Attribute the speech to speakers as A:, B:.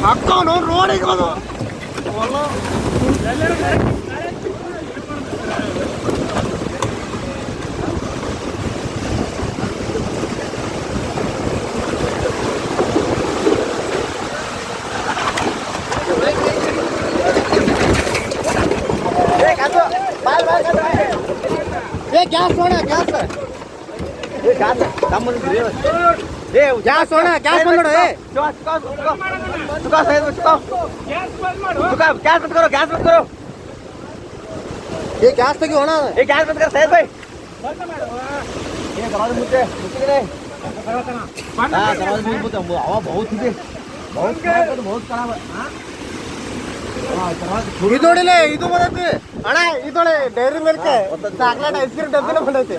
A: ಅಕ್ಕ ನೋಡಿ ರೋಡಿಗೆ ಬಂದು गैस सोना गैस गैस सोना गैस बंद करो गैस बंद करो गैस बंद करो ये गैस तो क्यों होना ये गैस बंद कर सैयद भाई ये दरवाजे मुझे मुझे हां दरवाजे मुझे हवा बहुत है बहुत खराब है हां ಇದೋಡಿಲೆ ಇದು ಬರುತ್ತೆ ಅಣ್ಣ ಇದೋಳೆ dairy milk chocolate ice cream ಡಬ್ಬಿನ ಬಂದೈತೆ